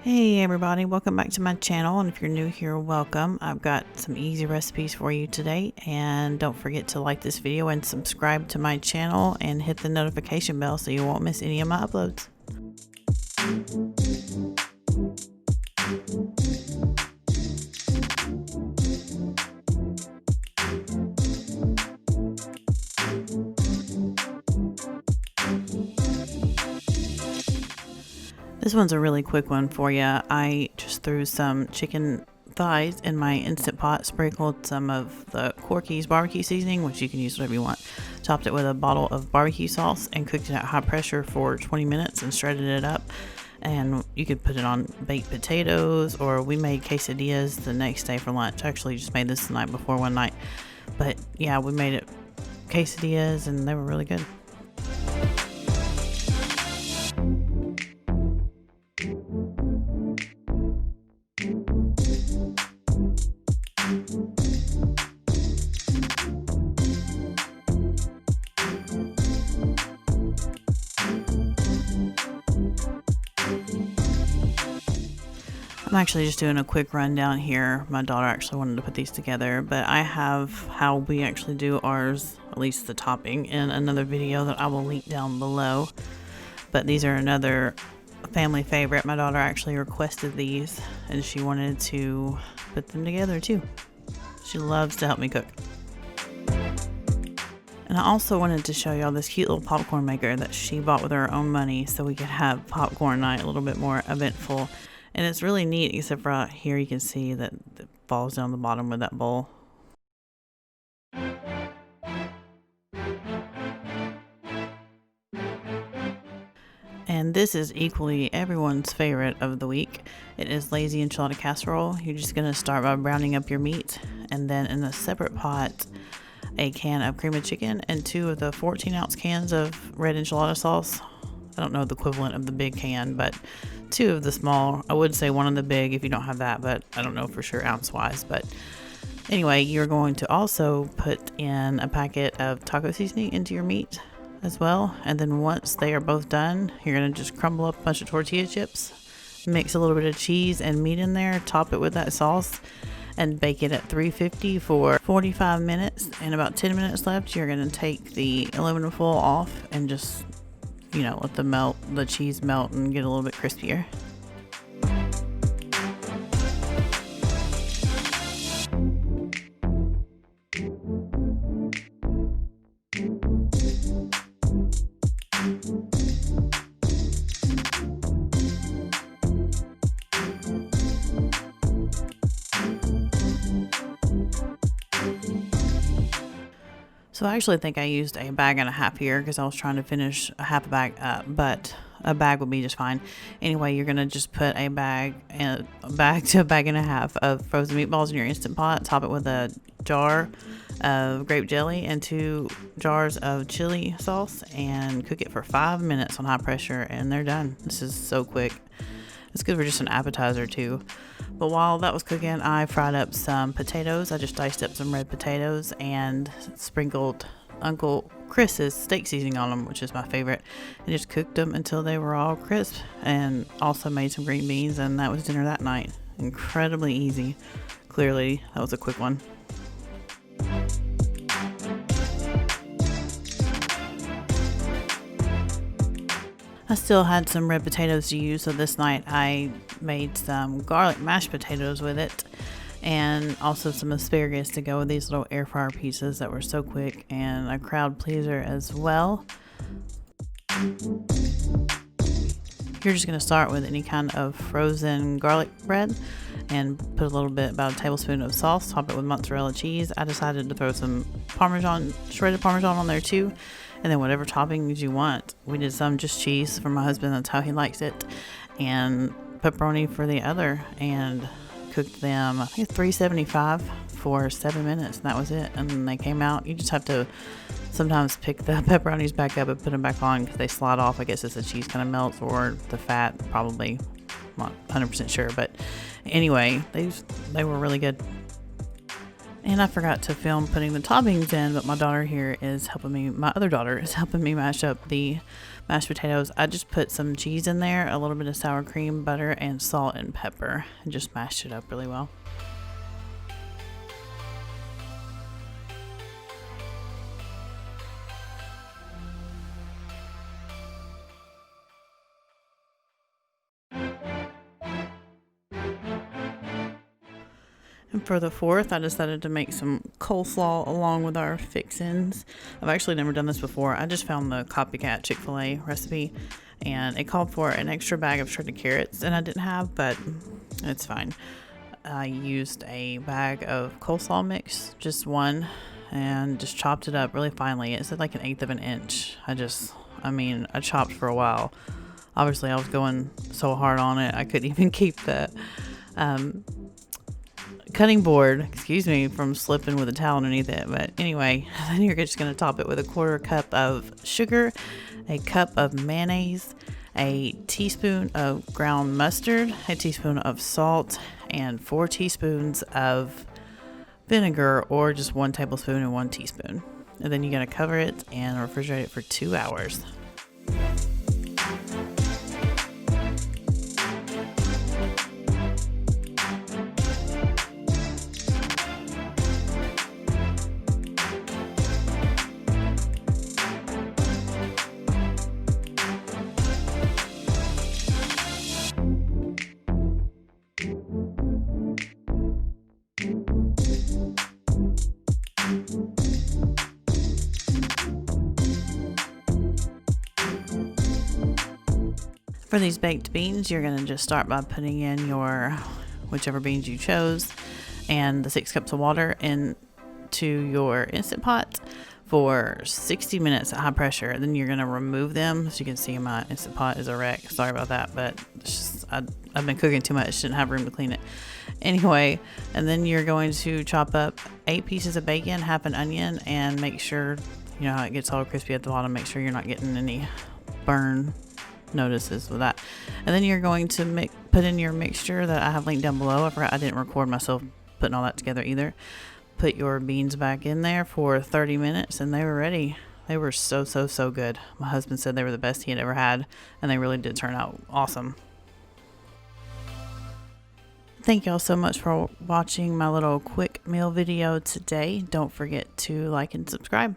Hey everybody, welcome back to my channel, and if you're new here, welcome. I've got some easy recipes for you today, and don't forget to like this video and subscribe to my channel and hit the notification bell so you won't miss any of my uploads. This one's a really quick one for you. I just threw some chicken thighs in my Instant Pot, sprinkled some of the Corky's BBQ Seasoning, which you can use whatever you want, topped it with a bottle of BBQ Sauce, and cooked it at high pressure for 20 minutes and shredded it up. And you could put it on baked potatoes, or we made quesadillas the next day for lunch. I actually just made this the night before one night. But yeah, we made it quesadillas and they were really good. I'm actually just doing a quick rundown here. My daughter actually wanted to put these together, but I have how we actually do ours, at least the topping, in another video that I will link down below. But these are another family favorite. My daughter actually requested these and she wanted to put them together too. She loves to help me cook. And I also wanted to show y'all this cute little popcorn maker that she bought with her own money so we could have popcorn night a little bit more eventful. And it's really neat, except for out here you can see that it falls down the bottom of that bowl. And this is equally everyone's favorite of the week. It is lazy enchilada casserole. You're just going to start by browning up your meat, and then in a separate pot, a can of cream of chicken and 2 of the 14-ounce cans of red enchilada sauce. I don't know the equivalent of the big can, but 2 of the small. I would say 1 of the big if you don't have that, but I don't know for sure ounce wise. But anyway, you're going to also put in a packet of taco seasoning into your meat as well. And then once they are both done, you're going to just crumble up a bunch of tortilla chips, mix a little bit of cheese and meat in there, top it with that sauce, and bake it at 350 for 45 minutes. And about 10 minutes left, you're going to take the aluminum foil off and just, you know, let the cheese melt and get a little bit crispier. So I actually think I used a bag and a half here because I was trying to finish a half a bag up, but a bag would be just fine. Anyway, you're going to just put a bag to a bag and a half of frozen meatballs in your Instant Pot, top it with a jar of grape jelly and 2 jars of chili sauce, and cook it for 5 minutes on high pressure, and they're done. This is so quick. It's good for just an appetizer too. But while that was cooking, I fried up some potatoes. I just diced up some red potatoes and sprinkled Uncle Chris's steak seasoning on them, which is my favorite, and just cooked them until they were all crisp. And also made some green beans, and that was dinner that night. Incredibly easy. Clearly, that was a quick one. I still had some red potatoes to use, so this night I made some garlic mashed potatoes with it, and also some asparagus to go with these little air fryer pieces that were so quick, and a crowd pleaser as well. You're just going to start with any kind of frozen garlic bread and put a little bit, about a tablespoon of sauce, top it with mozzarella cheese. I decided to throw some Parmesan, shredded Parmesan on there too, and then whatever toppings you want. We did some just cheese for my husband, that's how he likes it, and pepperoni for the other, and cooked them, I think 375 for 7 minutes, and that was it. And then they came out. You just have to sometimes pick the pepperonis back up and put them back on because they slide off, I guess, as the cheese kind of melts, or the fat, probably. I'm not 100% sure, but anyway, they were really good. And I forgot to film putting the toppings in, but my daughter here is helping me. My other daughter is helping me mash up the mashed potatoes. I just put some cheese in there, a little bit of sour cream, butter, and salt and pepper, and just mashed it up really well. And for the 4th, I decided to make some coleslaw along with our fixins. I've actually never done this before. I just found the copycat Chick-fil-A recipe, and it called for an extra bag of shredded carrots, and I didn't have, but it's fine. I used a bag of coleslaw mix, just one, and just chopped it up really finely. It said like 1/8 of an inch. I chopped for a while. Obviously, I was going so hard on it, I couldn't even keep the cutting board, from slipping with a towel underneath it. But anyway, then you're just going to top it with 1/4 cup of sugar, a cup of mayonnaise, a teaspoon of ground mustard, a teaspoon of salt, and 4 teaspoons of vinegar, or just 1 tablespoon and 1 teaspoon. And then you're going to cover it and refrigerate it for 2 hours. For these baked beans, you're going to just start by putting in your whichever beans you chose and the 6 cups of water into your Instant Pot for 60 minutes at high pressure. Then you're going to remove them. As you can see, my Instant Pot is a wreck. Sorry about that, but I've been cooking too much, didn't have room to clean it. Anyway, and then you're going to chop up 8 pieces of bacon, half an onion, and make sure, how it gets all crispy at the bottom. Make sure you're not getting any burn notices with that. And then you're going to put in your mixture that I have linked down below. I forgot I didn't record myself putting all that together either. Put your beans back in there for 30 minutes and they were ready. They were so good. My husband said they were the best he had ever had, and they really did turn out awesome. Thank y'all so much for watching my little quick meal video today. Don't forget to like and subscribe.